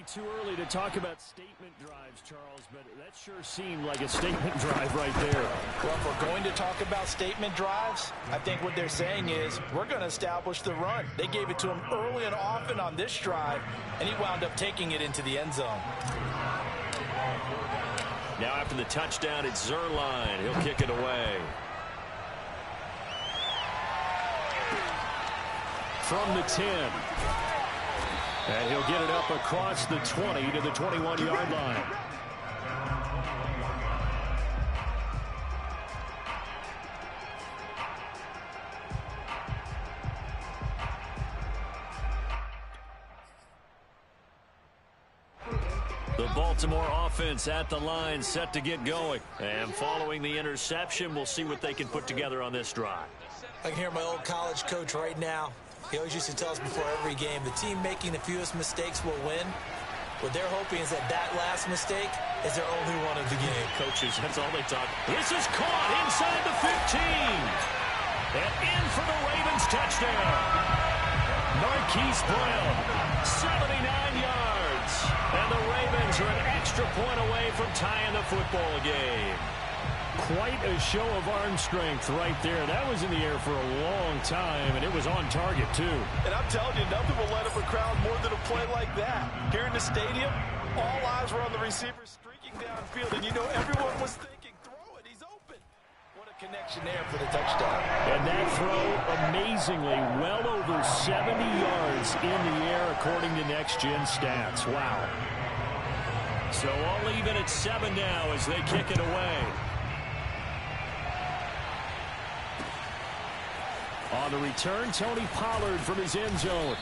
Too early to talk about statement drives, Charles, but that sure seemed like a statement drive right there. Well, if we're going to talk about statement drives, I think what they're saying is we're going to establish the run. They gave it to him early and often on this drive, and he wound up taking it into the end zone. Now after the touchdown, it's Zerline. He'll kick it away. From the 10. And he'll get it up across the 20 to the 21-yard line. The Baltimore offense at the line, set to get going. And following the interception, we'll see what they can put together on this drive. I can hear my old college coach right now. He always used to tell us before every game, the team making the fewest mistakes will win. What they're hoping is that that last mistake is their only one of the game. Coaches, that's all they talk. This is caught inside the 15. And in for the Ravens touchdown. Marquise Brown, 79 yards. And the Ravens are an extra point away from tying the football game. Quite a show of arm strength right there. That was in the air for a long time, and it was on target, too. And I'm telling you, nothing will let up a crowd more than a play like that. Here in the stadium, all eyes were on the receiver streaking downfield, and you know everyone was thinking, throw it, he's open. What a connection there for the touchdown. And that throw, amazingly, well over 70 yards in the air, according to next-gen stats. Wow. So all even at 7 now as they kick it away. On the return, Tony Pollard from his end zone.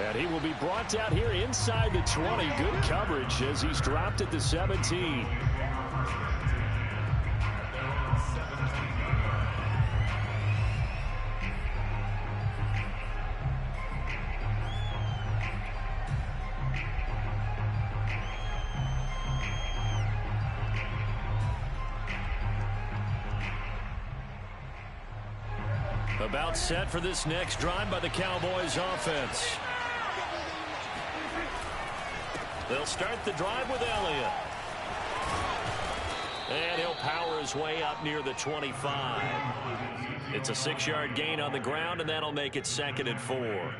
And he will be brought down here inside the 20. Good coverage as he's dropped at the 17. About set for this next drive by the Cowboys offense. They'll start the drive with Elliott. And he'll power his way up near the 25. It's a 6-yard gain on the ground, and that'll make it 2nd and 4.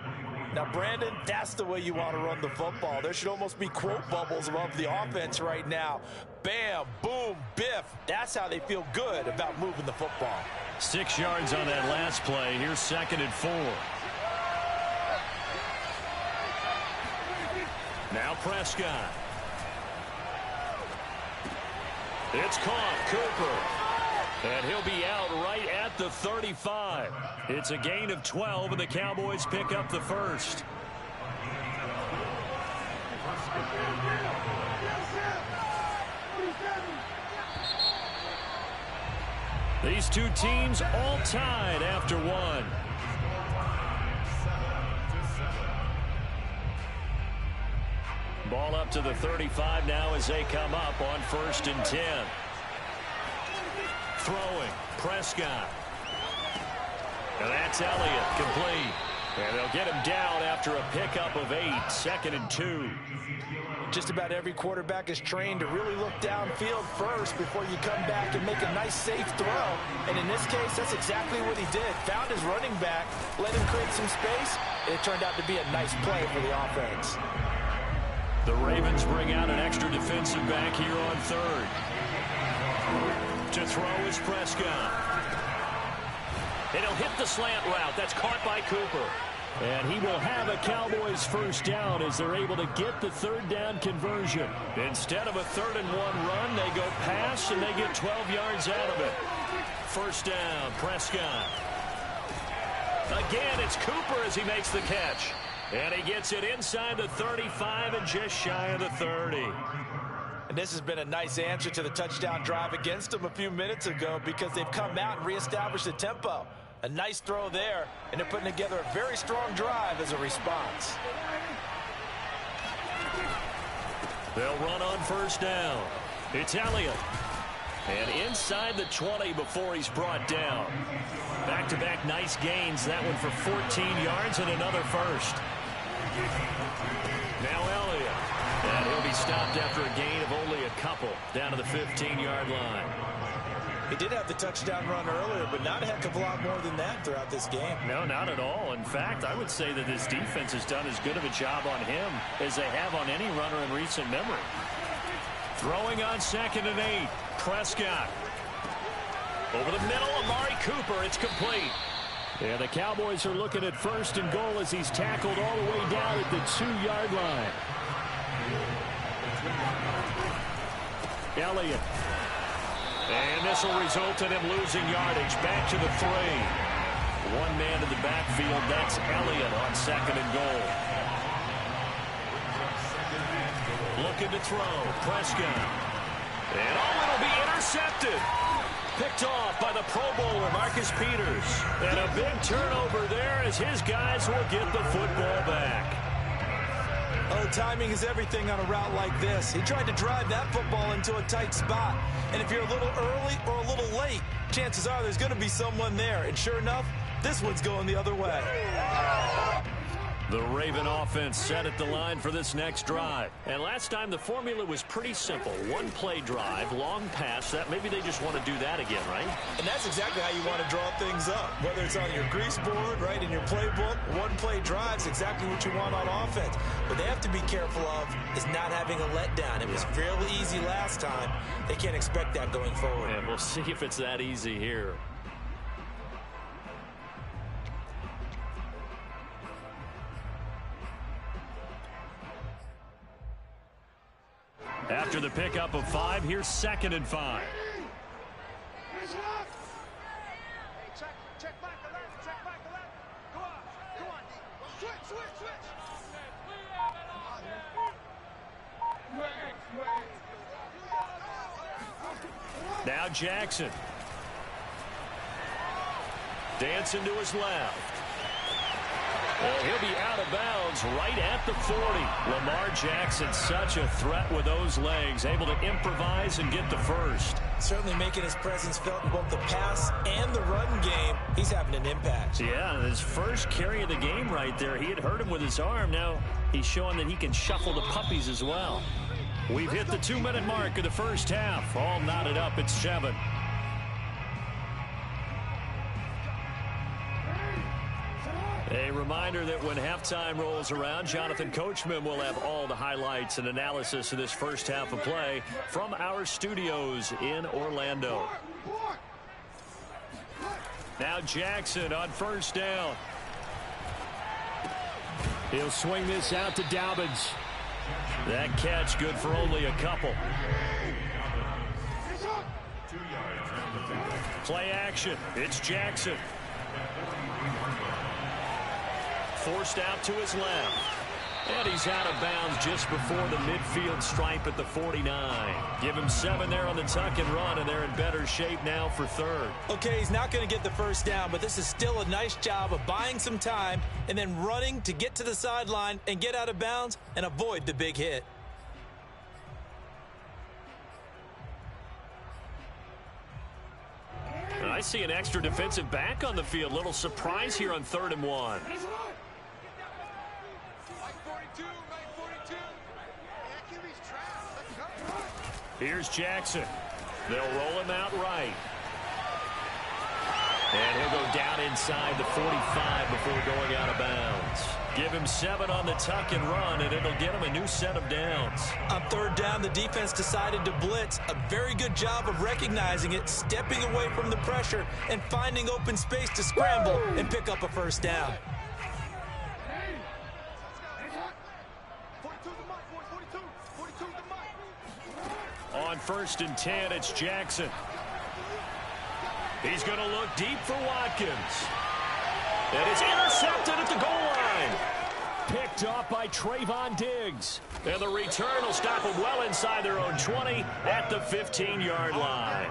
Now, Brandon, that's the way you want to run the football. There should almost be quote bubbles above the offense right now. Bam, boom, biff. That's how they feel good about moving the football. 6 yards on that last play. Here's 2nd and 4. Now Prescott. It's caught. Cooper. And he'll be out right at the 35. It's a gain of 12, and the Cowboys pick up the first. These two teams all tied after one. Ball up to the 35 now as they come up on 1st and 10. Throwing, Prescott. And that's Elliott, complete. And they'll get him down after a pickup of 8, 2nd and 2. Just about every quarterback is trained to really look downfield first before you come back and make a nice, safe throw. And in this case, that's exactly what he did. Found his running back, let him create some space, and it turned out to be a nice play for the offense. The Ravens bring out an extra defensive back here on 3rd. To throw is Prescott. And he'll hit the slant route. That's caught by Cooper. And he will have a Cowboys first down as they're able to get the 3rd down conversion. Instead of a 3rd and 1 run, they go pass and they get 12 yards out of it. First down, Prescott. Again, it's Cooper as he makes the catch. And he gets it inside the 35 and just shy of the 30. And this has been a nice answer to the touchdown drive against them a few minutes ago because they've come out and reestablished the tempo. A nice throw there, and they're putting together a very strong drive as a response. They'll run on first down. It's Elliott. And inside the 20 before he's brought down. Back-to-back nice gains. That one for 14 yards and another first. Now Elliott. down to the 15-yard line. He did have the touchdown run earlier, but not a heck of a lot more than that throughout this game. No, not at all. In fact, I would say that this defense has done as good of a job on him as they have on any runner in recent memory. Throwing on 2nd and 8. Prescott. Over the middle, Amari Cooper. It's complete. Yeah, the Cowboys are looking at 1st and goal as he's tackled all the way down at the 2-yard line. Elliott. And this will result in him losing yardage. Back to the 3. One man in the backfield. That's Elliott on 2nd and goal. Looking to throw. Prescott. And it'll be intercepted. Picked off by the Pro Bowler, Marcus Peters. And a big turnover there as his guys will get the football back. Oh, timing is everything on a route like this. He tried to drive that football into a tight spot. And if you're a little early or a little late, chances are there's going to be someone there. And sure enough, this one's going the other way. The Raven offense set at the line for this next drive. And last time the formula was pretty simple. One-play drive, long pass. That maybe they just want to do that again, right? And that's exactly how you want to draw things up. Whether it's on your grease board, right, in your playbook, one-play drive's exactly what you want on offense. What they have to be careful of is not having a letdown. It was fairly easy last time. They can't expect that going forward. And we'll see if it's that easy here. After the pickup of 5, here's 2nd and 5. Check back the left. Go on. Switch. Now Jackson. Dancing to his left. Well, he'll be out of bounds right at the 40. Lamar Jackson, such a threat with those legs, able to improvise and get the first. Certainly making his presence felt in both the pass and the run game. He's having an impact. Yeah, his first carry of the game right there. He had hurt him with his arm. Now he's showing that he can shuffle the puppies as well. We've hit the 2-minute mark of the first half. All knotted up at 7. A reminder that when halftime rolls around, Jonathan Coachman will have all the highlights and analysis of this first half of play from our studios in Orlando. Now Jackson on 1st down. He'll swing this out to Dobbins. That catch good for only a couple. Play action. It's Jackson. Forced out to his left. And he's out of bounds just before the midfield stripe at the 49. Give him 7 there on the tuck and run, and they're in better shape now for 3rd. Okay, he's not going to get the first down, but this is still a nice job of buying some time and then running to get to the sideline and get out of bounds and avoid the big hit. And I see an extra defensive back on the field. Little surprise here on 3rd and 1. Here's Jackson. They'll roll him out right. And he'll go down inside the 45 before going out of bounds. Give him 7 on the tuck and run, and it'll get him a new set of downs. On 3rd down, the defense decided to blitz. A very good job of recognizing it, stepping away from the pressure, and finding open space to scramble and pick up a first down. On 1st and 10, it's Jackson. He's going to look deep for Watkins. And it's intercepted at the goal line. Picked off by Trayvon Diggs. And the return will stop them well inside their own 20 at the 15-yard line.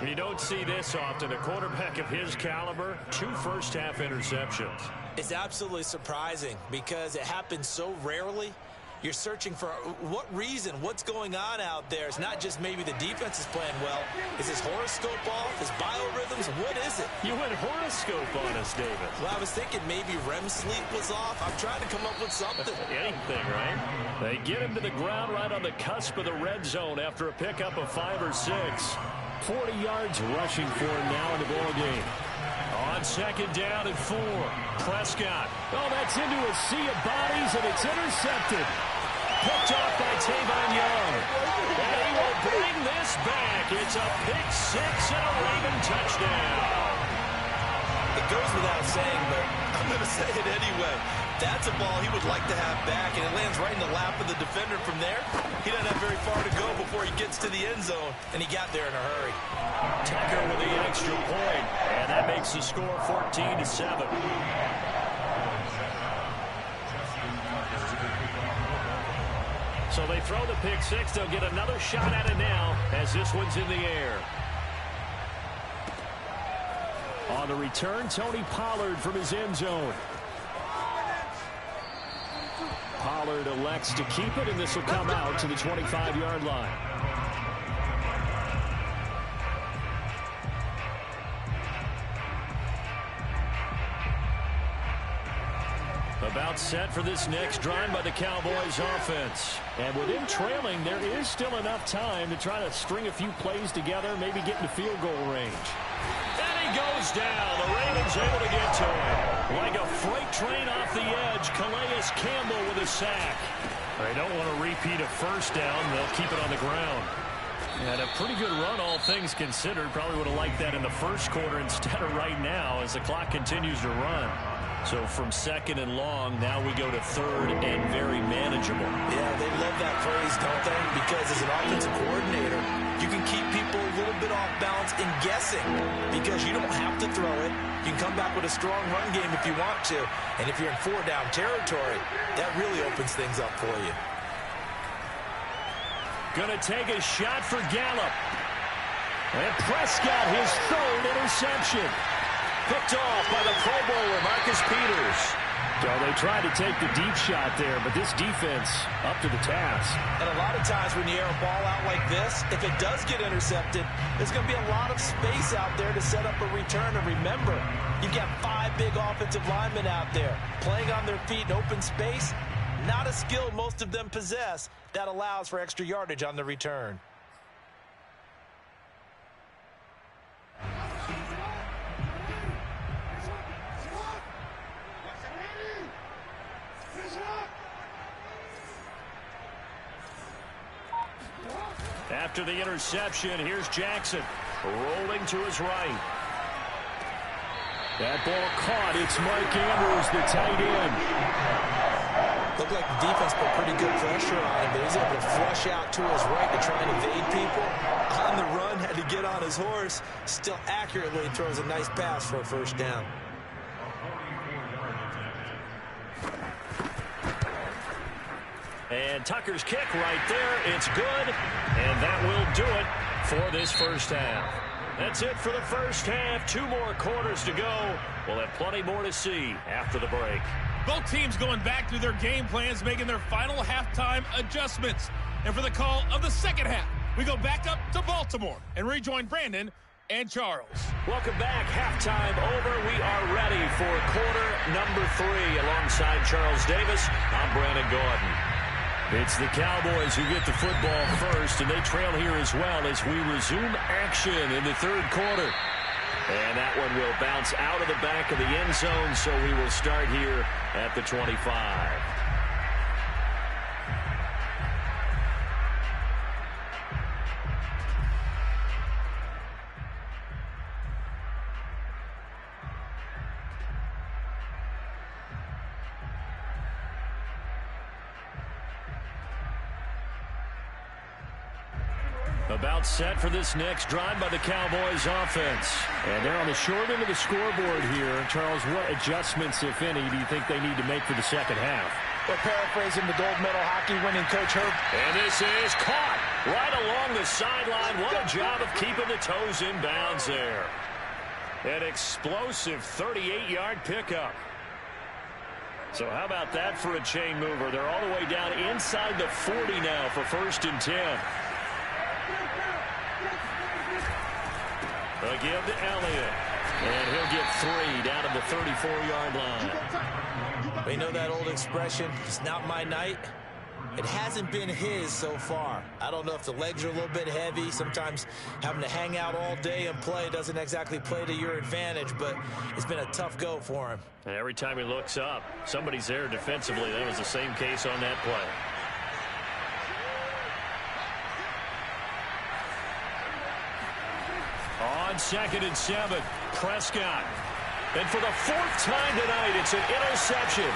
You don't see this often. A quarterback of his caliber, 2 first-half interceptions. It's absolutely surprising because it happens so rarely. You're searching for what reason, what's going on out there. It's not just maybe the defense is playing well. Is his horoscope off? His biorhythms? What is it? You went horoscope on us, David. Well, I was thinking maybe REM sleep was off. I'm trying to come up with something. Anything, right? They get him to the ground right on the cusp of the red zone after a pickup of 5 or 6. 40 yards rushing for him now in the ball game. On second down and 4. Prescott. Oh, that's into a sea of bodies, and it's intercepted. Picked off by Tavon Young. And he will bring this back. It's a pick 6 and a Raven touchdown. It goes without saying, but I'm going to say it anyway. That's a ball he would like to have back, and it lands right in the lap of the defender from there. He doesn't have very far to go before he gets to the end zone, and he got there in a hurry. Tucker with the extra point, and that makes the score 14-7. So they throw the pick 6. They'll get another shot at it now as this one's in the air. On the return, Tony Pollard from his end zone. Pollard elects to keep it, and this will come out to the 25-yard line. About set for this next drive by the Cowboys offense. And with him trailing, there is still enough time to try to string a few plays together, maybe get into field goal range. And he goes down. The Ravens able to get to him. Like a freight train off the edge, Calais Campbell with a sack. They don't want to repeat a first down. They'll keep it on the ground. And a pretty good run, all things considered. Probably would have liked that in the first quarter instead of right now as the clock continues to run. So from second and long, now we go to third and very manageable. Yeah, they love that phrase, don't they? Because as an offensive coordinator, you can keep people a little bit off balance and guessing because you don't have to throw it. You can come back with a strong run game if you want to. And if you're in 4-down territory, that really opens things up for you. Going to take a shot for Gallup. And Prescott, his third interception. Picked off by the Pro Bowler, Marcus Peters. So they tried to take the deep shot there, but this defense up to the task. And a lot of times when you air a ball out like this, if it does get intercepted, there's going to be a lot of space out there to set up a return. And remember, you've got 5 big offensive linemen out there playing on their feet in open space. Not a skill most of them possess that allows for extra yardage on the return. After the interception, here's Jackson rolling to his right. That ball caught. It's Mike Andrews, the tight end. Looked like the defense put pretty good pressure on him, but he's able to flush out to his right to try and evade people. On the run, had to get on his horse. Still accurately throws a nice pass for a first down. And Tucker's kick right there. It's good. And that will do it for this first half. That's it for the first half. 2 more quarters to go. We'll have plenty more to see after the break. Both teams going back through their game plans, making their final halftime adjustments. And for the call of the second half, we go back up to Baltimore and rejoin Brandon and Charles. Welcome back. Halftime over. We are ready for quarter number 3. Alongside Charles Davis, I'm Brandon Gordon. It's the Cowboys who get the football first, and they trail here as well as we resume action in the third quarter. And that one will bounce out of the back of the end zone, so we will start here at the 25. About set for this next drive by the Cowboys offense. And they're on the short end of the scoreboard here. Charles, what adjustments, if any, do you think they need to make for the second half? Well, paraphrasing the gold medal hockey winning coach Herb. And this is caught right along the sideline. What a job of keeping the toes in bounds there. An explosive 38-yard pickup. So how about that for a chain mover? They're all the way down inside the 40 now for 1st and 10. A give to Elliott. And he'll get 3 down to the 34-yard line. We know that old expression, it's not my night. It hasn't been his so far. I don't know if the legs are a little bit heavy. Sometimes having to hang out all day and play doesn't exactly play to your advantage, but it's been a tough go for him. And every time he looks up, somebody's there defensively. That was the same case on that play. On 2nd and 7, Prescott. And for the 4th time tonight, it's an interception.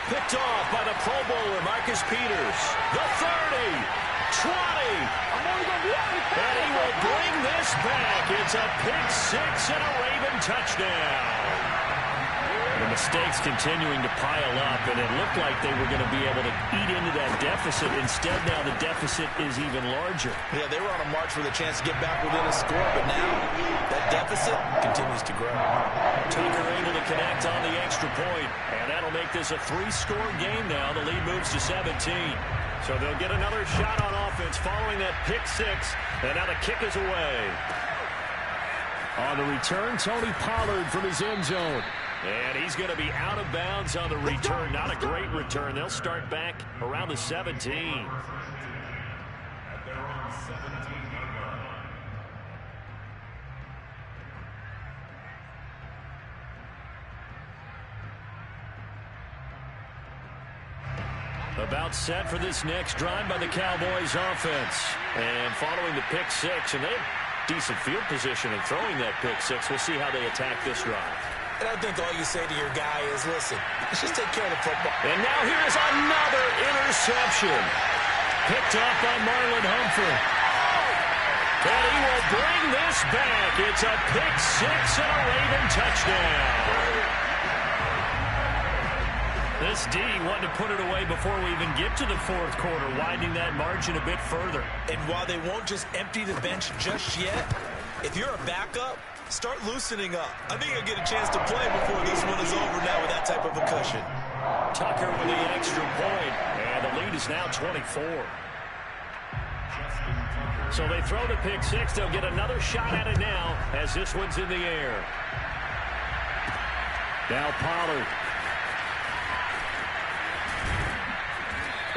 Picked off by the Pro Bowler, Marcus Peters. The 30, 20. And he will bring this back. It's a pick 6 and a Raven touchdown. The mistakes continuing to pile up, and it looked like they were going to be able to eat into that deficit. Instead, now the deficit is even larger. Yeah, they were on a march with a chance to get back within a score, but now that deficit continues to grow. Tucker able to connect on the extra point, and that'll make this a 3-score game now. The lead moves to 17. So they'll get another shot on offense following that pick 6, and now the kick is away. On the return, Tony Pollard from his end zone. And he's going to be out of bounds on the return. Not a great return. They'll start back around the 17. About set for this next drive by the Cowboys offense. And following the pick 6, and they have decent field position in throwing that pick 6. We'll see how they attack this drive. And I think all you say to your guy is, listen, let's just take care of the football. And now here's another interception. Picked off by Marlon Humphrey. And he will bring this back. It's a pick 6 and a Raven touchdown. This D wanted to put it away before we even get to the 4th quarter, widening that margin a bit further. And while they won't just empty the bench just yet, if you're a backup, start loosening up. I think you'll get a chance to play before this one is over now with that type of a cushion. Tucker with the extra point, and the lead is now 24. So they throw the pick 6. They'll get another shot at it now as this one's in the air. Now Pollard.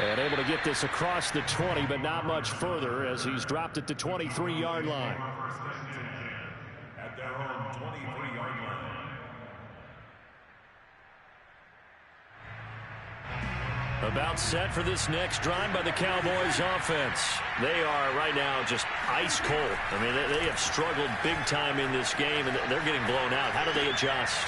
And able to get this across the 20, but not much further as he's dropped it to 23-yard line. About set for this next drive by the Cowboys offense. They are right now just ice cold. I mean, they have struggled big time in this game, and they're getting blown out. How do they adjust?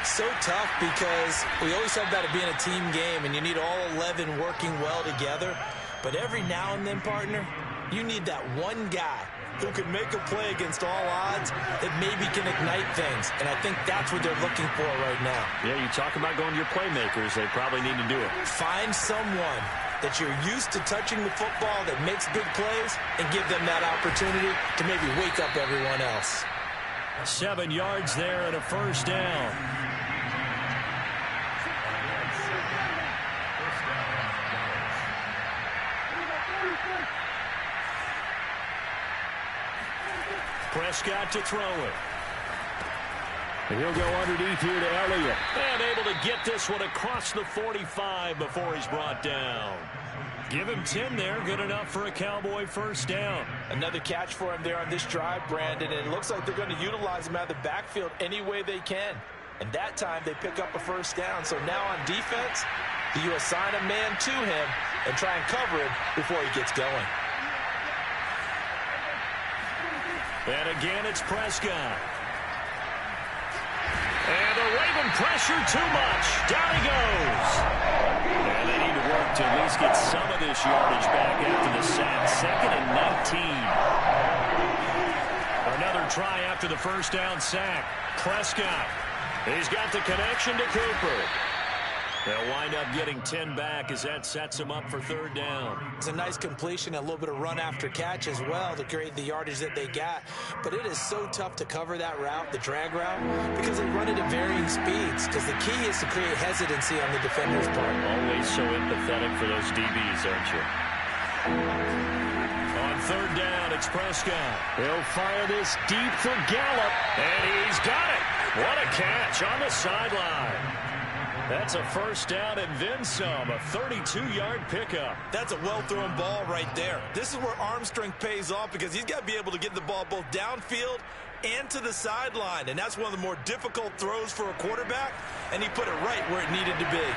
So tough because we always talk about it being a team game, and you need all 11 working well together. But every now and then, partner, you need that one guy who can make a play against all odds that maybe can ignite things. And I think that's what they're looking for right now. Yeah, you talk about going to your playmakers. They probably need to do it. Find someone that you're used to touching the football that makes big plays and give them that opportunity to maybe wake up everyone else. 7 yards there and a 1st down. Prescott to throw it. And he'll go underneath here to Elliott. And able to get this one across the 45 before he's brought down. Give him 10 there. Good enough for a Cowboy 1st down. Another catch for him there on this drive, Brandon. And it looks like they're going to utilize him out of the backfield any way they can. And that time they pick up a 1st down. So now on defense, do you assign a man to him and try and cover him before he gets going? And again, it's Prescott. And the Raven pressure too much. Down he goes. And they need to work to at least get some of this yardage back after the sack. 2nd and 19. Another try after the 1st down sack. Prescott. He's got the connection to Cooper. They'll wind up getting 10 back as that sets them up for third down. It's a nice completion, a little bit of run after catch as well to create the yardage that they got. But it is so tough to cover that route, the drag route, because they run it at varying speeds. Because the key is to create hesitancy on the defender's part. Always so empathetic for those DBs, aren't you? On third down, it's Prescott. He'll fire this deep for Gallup, and he's got it. What a catch on the sideline. That's a first down and then some, a 32-yard pickup. That's a well-thrown ball right there. This is where arm strength pays off because he's got to be able to get the ball both downfield and to the sideline, and that's one of the more difficult throws for a quarterback, and he put it right where it needed to be.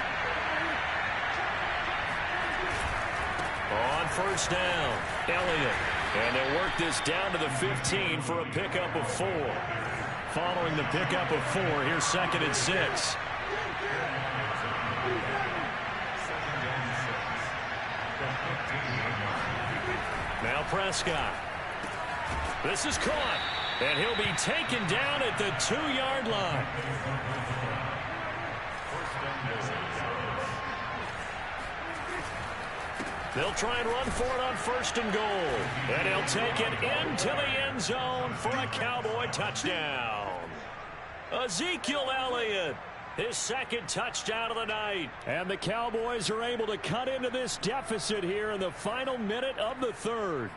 On first down, Elliott. And they'll work this down to the 15 for a pickup of 4. Following the pickup of 4, here's 2nd and 6. Now Prescott. This is caught. And he'll be taken down at the 2-yard line. They'll try and run for it on 1st and goal. And he'll take it into the end zone for a Cowboy touchdown. Ezekiel Elliott, his 2nd touchdown of the night. And the Cowboys are able to cut into this deficit here in the final minute of the 3rd.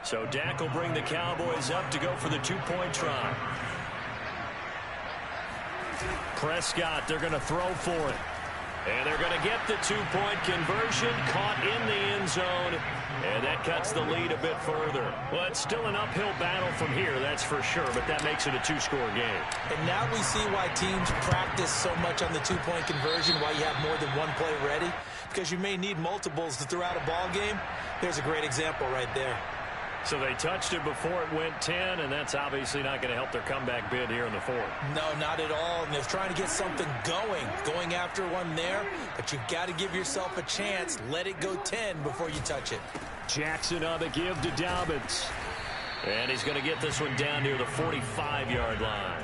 So Dak will bring the Cowboys up to go for the 2-point try. Prescott, they're going to throw for it. And they're going to get the 2-point conversion, caught in the end zone, and that cuts the lead a bit further. Well, it's still an uphill battle from here, that's for sure, but that makes it a 2-score game. And now we see why teams practice so much on the 2-point conversion, why you have more than one play ready, because you may need multiples to throw out a ball game. There's a great example right there. So they touched it before it went 10, and that's obviously not going to help their comeback bid here in the 4th. No, not at all. And they're trying to get something going after one there, but you've got to give yourself a chance. Let it go 10 before you touch it. Jackson on the give to Dobbins. And he's going to get this one down near the 45-yard line.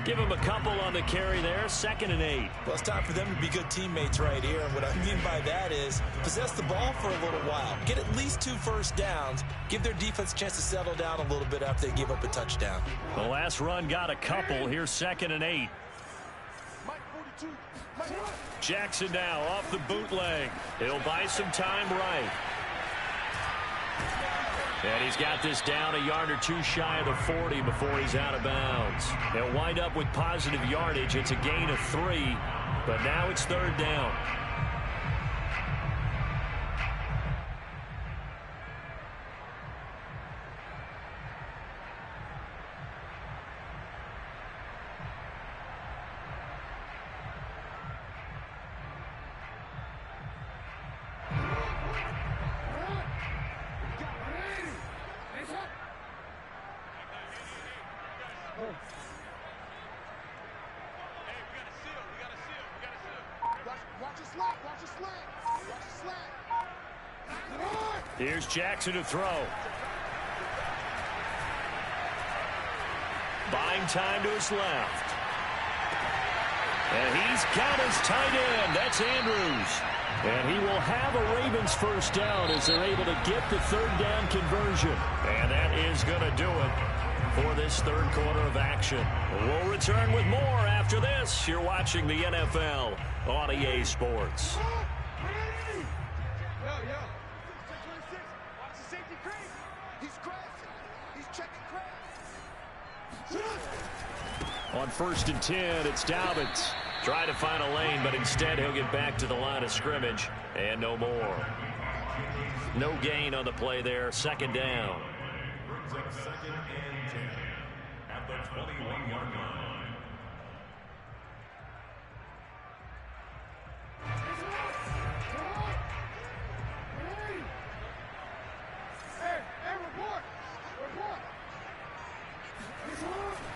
Give him a couple on the carry there, 2nd and 8. Well, it's time for them to be good teammates right here. And what I mean by that is possess the ball for a little while. Get at least 2 first downs. Give their defense a chance to settle down a little bit after they give up a touchdown. The last run got a couple. Here's 2nd and 8. Jackson now off the bootleg. He'll buy some time right. And he's got this down a yard or 2 shy of the 40 before he's out of bounds. They'll wind up with positive yardage. It's a gain of 3, but now it's 3rd down. Here's Jackson to throw. Buying time to his left. And he's got his tight end. That's Andrews. And he will have a Ravens first down as they're able to get the 3rd down conversion. And that is going to do it for this 3rd quarter of action. We'll return with more after this. You're watching the NFL on EA Sports. On 1st and 10, it's Dobbins. Try to find a lane, but instead he'll get back to the line of scrimmage and no more. No gain on the play there. 2nd down. Brings up 2nd and 10 at the 21-yard line.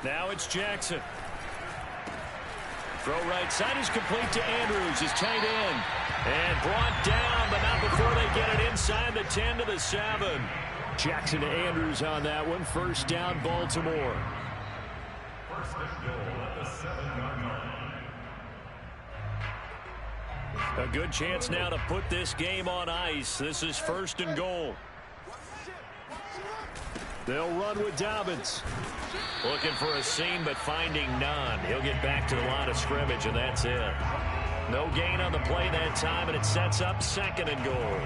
Now it's Jackson. Throw right side is complete to Andrews, his tight end. And brought down, but not before they get it inside the 10 to the 7. Jackson to Andrews on that one. First down, Baltimore. A good chance now to put this game on ice. This is 1st and goal. They'll run with Dobbins. Looking for a seam, but finding none. He'll get back to the line of scrimmage, and that's it. No gain on the play that time, and it sets up 2nd and goal.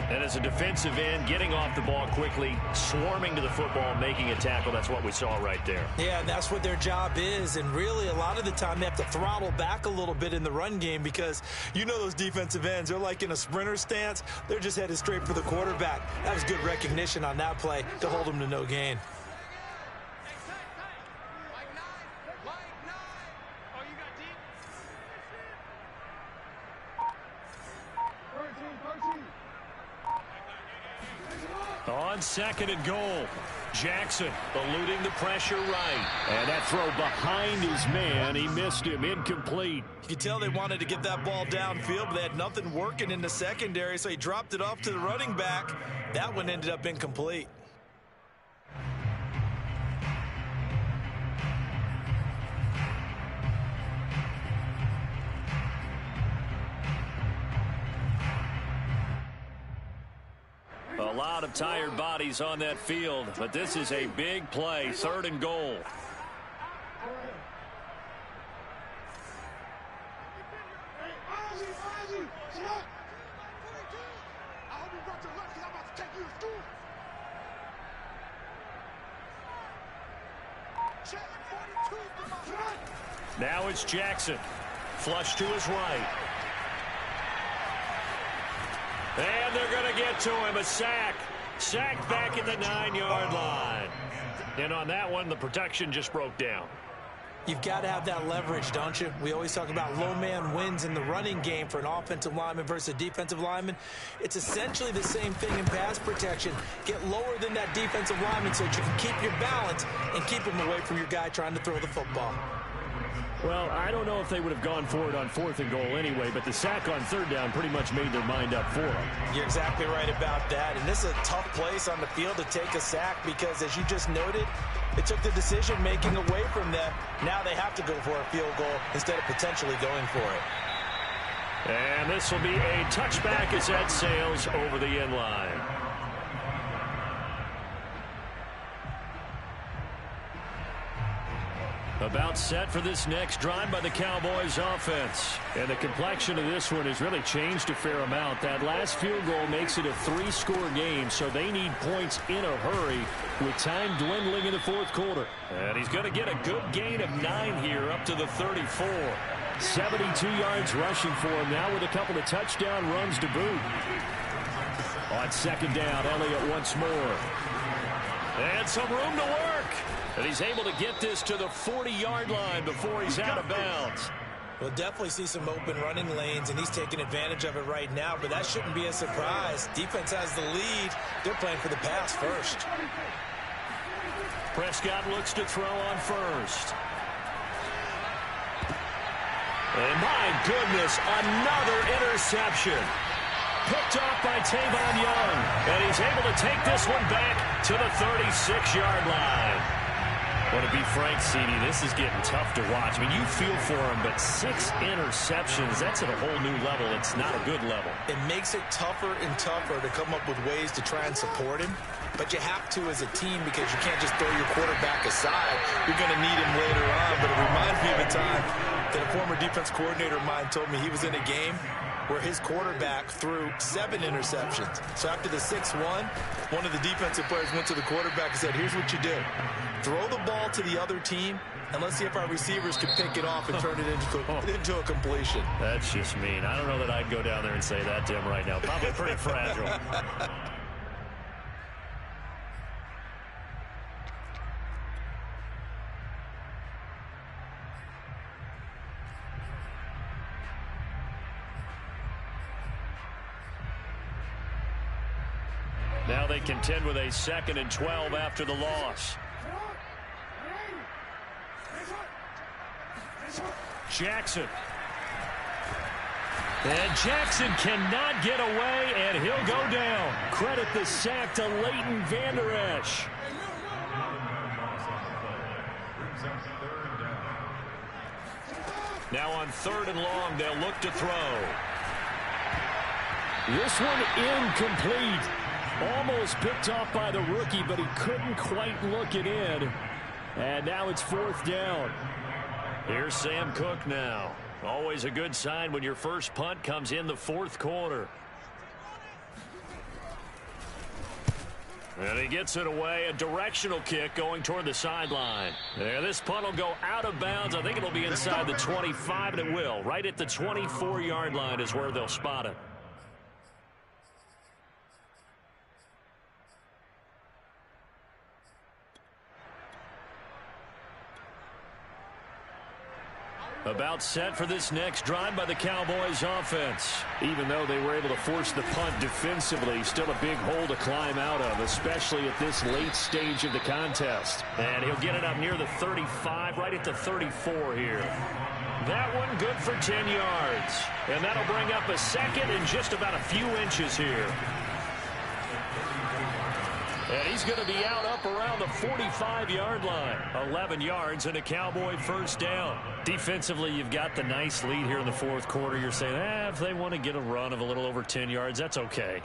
And as a defensive end, getting off the ball quickly, swarming to the football, making a tackle, that's what we saw right there. Yeah, and that's what their job is. And really, a lot of the time, they have to throttle back a little bit in the run game because you know those defensive ends, they're like in a sprinter stance. They're just headed straight for the quarterback. That was good recognition on that play to hold them to no gain. On 2nd and goal, Jackson eluding the pressure right. And that throw behind his man. He missed him. Incomplete. You could tell they wanted to get that ball downfield, but they had nothing working in the secondary, so he dropped it off to the running back. That one ended up incomplete. A lot of tired bodies on that field, but this is a big play. 3rd and goal. Now it's Jackson. Flush to his right. And they're going to get to him. A sack. Sacked back at the 9-yard line. And on that one, the protection just broke down. You've got to have that leverage, don't you? We always talk about low man wins in the running game for an offensive lineman versus a defensive lineman. It's essentially the same thing in pass protection. Get lower than that defensive lineman so that you can keep your balance and keep him away from your guy trying to throw the football. Well, I don't know if they would have gone for it on 4th and goal anyway, but the sack on 3rd down pretty much made their mind up for them. You're exactly right about that. And this is a tough place on the field to take a sack because, as you just noted, it took the decision-making away from them. Now they have to go for a field goal instead of potentially going for it. And this will be a touchback as that sails over the end line. About set for this next drive by the Cowboys offense. And the complexion of this one has really changed a fair amount. That last field goal makes it a 3-score game, so they need points in a hurry with time dwindling in the 4th quarter. And he's going to get a good gain of 9 here up to the 34. 72 yards rushing for him now with a couple of touchdown runs to boot. On 2nd down, Elliott once more. And some room to work. And he's able to get this to the 40-yard line before he's out of bounds. We'll definitely see some open running lanes, and he's taking advantage of it right now, but that shouldn't be a surprise. Defense has the lead. They're playing for the pass first. Prescott looks to throw on 1st. And my goodness, another interception. Picked off by Tavon Young. And he's able to take this one back to the 36-yard line. Well, to be frank, CD, this is getting tough to watch. I mean, you feel for him, but 6 interceptions, that's at a whole new level. It's not a good level. It makes it tougher and tougher to come up with ways to try and support him. But you have to as a team because you can't just throw your quarterback aside. You're going to need him later on. But it reminds me of a time that a former defense coordinator of mine told me he was in a game where his quarterback threw 7 interceptions. So after the 6-1, one of the defensive players went to the quarterback and said, here's what you do. Throw the ball to the other team, and let's see if our receivers can pick it off and turn it into a completion. That's just mean. I don't know that I'd go down there and say that to him right now. Probably pretty fragile. Now they contend with a 2nd and 12 after the loss. Jackson. And Jackson cannot get away, and he'll go down. Credit the sack to Leighton Vander Esch. Now on 3rd and long, they'll look to throw. This one incomplete. Almost picked off by the rookie, but he couldn't quite look it in. And now it's 4th down. Here's Sam Cook now. Always a good sign when your first punt comes in the 4th quarter. And he gets it away. A directional kick going toward the sideline. There, this punt will go out of bounds. I think it'll be inside the 25, and it will. Right at the 24-yard line is where they'll spot it. About set for this next drive by the Cowboys offense. Even though they were able to force the punt defensively, still a big hole to climb out of, especially at this late stage of the contest. And he'll get it up near the 35, right at the 34 here. That one good for 10 yards. And that'll bring up a second and just about a few inches here. And he's going to be out up around the 45-yard line. 11 yards and a Cowboy first down. Defensively, you've got the nice lead here in the 4th quarter. You're saying, if they want to get a run of a little over 10 yards, that's okay.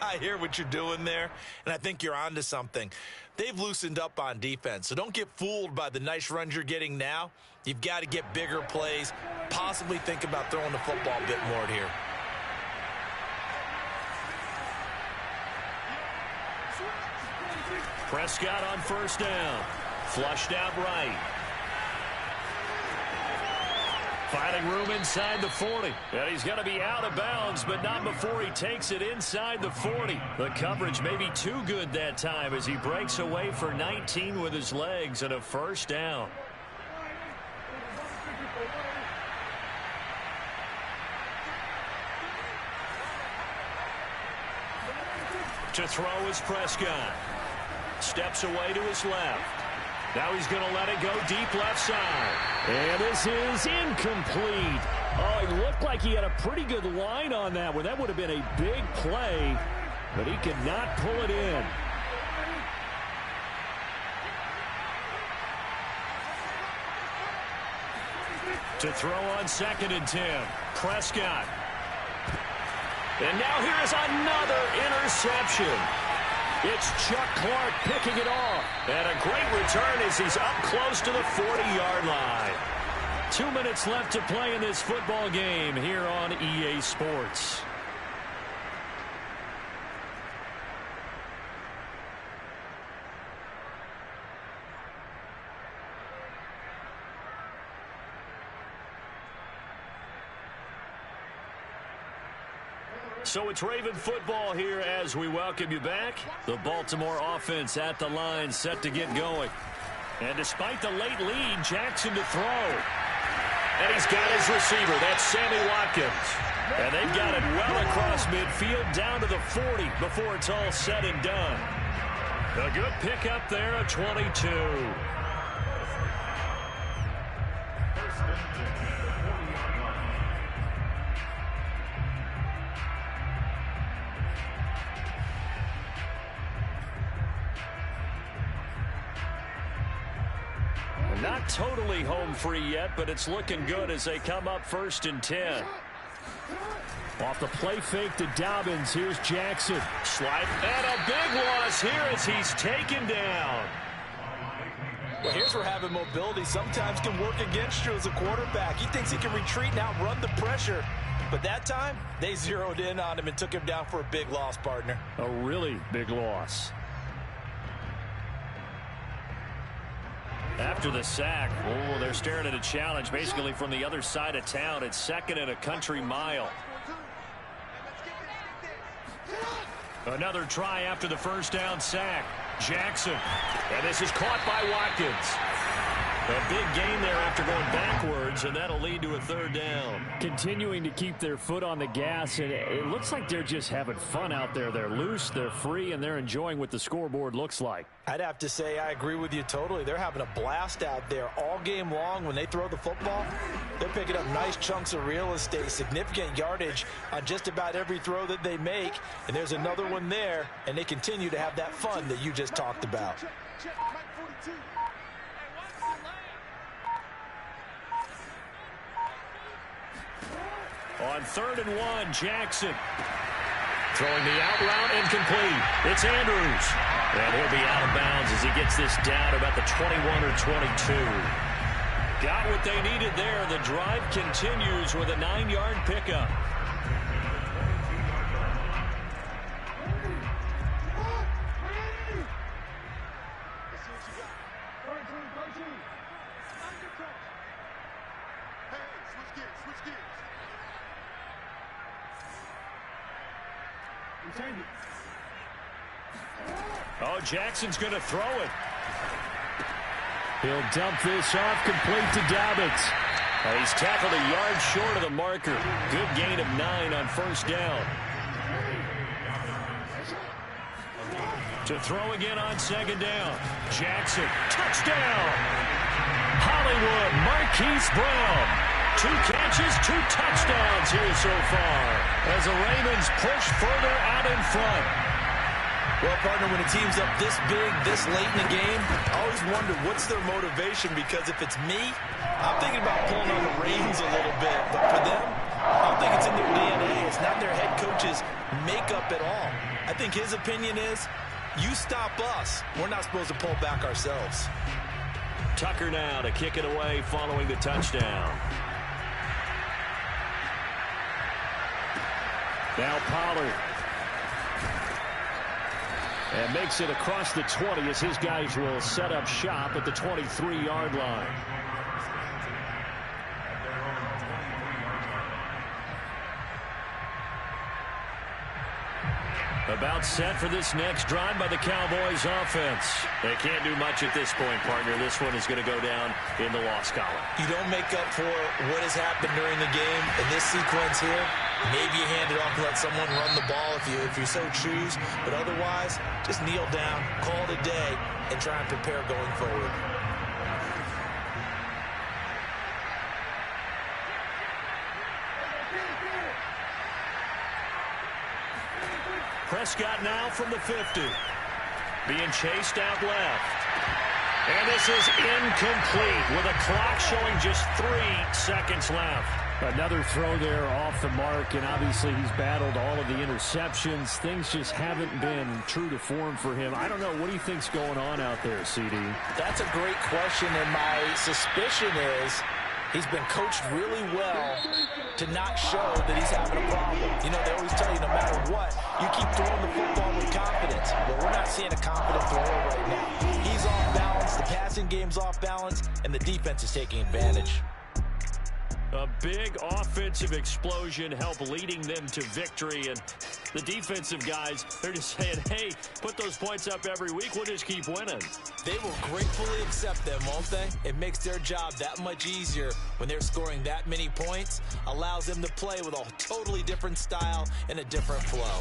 I hear what you're doing there, and I think you're onto something. They've loosened up on defense, so don't get fooled by the nice runs you're getting now. You've got to get bigger plays, possibly think about throwing the football a bit more here. Prescott on first down. Flushed out right. Finding room inside the 40. And he's going to be out of bounds, but not before he takes it inside the 40. The coverage may be too good that time as he breaks away for 19 with his legs and a first down. To throw is Prescott. Steps away to his left. Now he's going to let it go deep left side. And this is incomplete. Oh, it looked like he had a pretty good line on that one. That would have been a big play, but he could not pull it in. To throw on 2nd and 10. Prescott. And now here is another interception. It's Chuck Clark picking it off. And a great return as he's up close to the 40-yard line. 2 minutes left to play in this football game here on EA Sports. So it's Raven football here as we welcome you back. The Baltimore offense at the line set to get going. And despite the late lead, Jackson to throw. And he's got his receiver. That's Sammy Watkins. And they've got it well across midfield down to the 40 before it's all said and done. A good pickup there, a 22. Not totally home free yet, but it's looking good as they come up 1st and 10. Off the play fake to Dobbins. Here's Jackson. Slide. And a big loss here as he's taken down. Well, here's where having mobility sometimes can work against you as a quarterback. He thinks he can retreat and outrun the pressure. But that time, they zeroed in on him and took him down for a big loss, partner. A really big loss. After the sack, they're staring at a challenge basically from the other side of town. It's 2nd and a country mile. Another try after the first down sack. Jackson. And this is caught by Watkins. A big gain there after going backwards, and that'll lead to a third down. Continuing to keep their foot on the gas, and it looks like they're just having fun out there. They're loose, they're free, and they're enjoying what the scoreboard looks like. I'd have to say I agree with you totally. They're having a blast out there all game long. When they throw the football, they're picking up nice chunks of real estate, significant yardage on just about every throw that they make. And there's another one there, and they continue to have that fun that you just talked about. On 3rd and 1, Jackson. Throwing the out route, incomplete. It's Andrews. And he'll be out of bounds as he gets this down about the 21 or 22. Got what they needed there. The drive continues with a 9-yard pickup. Oh, Jackson's going to throw it. He'll dump this off, complete to Dobbins. Oh, he's tackled a yard short of the marker. Good gain of 9 on 1st down. To throw again on 2nd down. Jackson, touchdown. Hollywood, Marquise Brown. 2 catches, 2 touchdowns here so far as the Ravens push further out in front. Well, partner, when a team's up this big, this late in the game, I always wonder what's their motivation, because if it's me, I'm thinking about pulling on the reins a little bit. But for them, I don't think it's in their DNA. It's not their head coach's makeup at all. I think his opinion is, you stop us, we're not supposed to pull back ourselves. Tucker now to kick it away following the touchdown. Now Pollard. And makes it across the 20 as his guys will set up shop at the 23-yard line. About set for this next drive by the Cowboys offense. They can't do much at this point, partner. This one is going to go down in the loss column. You don't make up for what has happened during the game in this sequence here. Maybe you hand it off and let someone run the ball if you so choose. But otherwise, just kneel down, call it a day, and try and prepare going forward. Prescott now from the 50. Being chased out left. And this is incomplete with a clock showing just 3 seconds left. Another throw there off the mark, and obviously he's battled all of the interceptions. Things just haven't been true to form for him. I don't know. What do you think's going on out there, CD? That's a great question, and my suspicion is he's been coached really well to not show that he's having a problem. You know, they always tell you no matter what, you keep throwing the football with confidence. But we're not seeing a confident thrower right now. He's off balance, the passing game's off balance, and the defense is taking advantage. A big offensive explosion helped leading them to victory. And the defensive guys, they're just saying, hey, put those points up every week. We'll just keep winning. They will gratefully accept them, won't they? It makes their job that much easier when they're scoring that many points. Allows them to play with a totally different style and a different flow.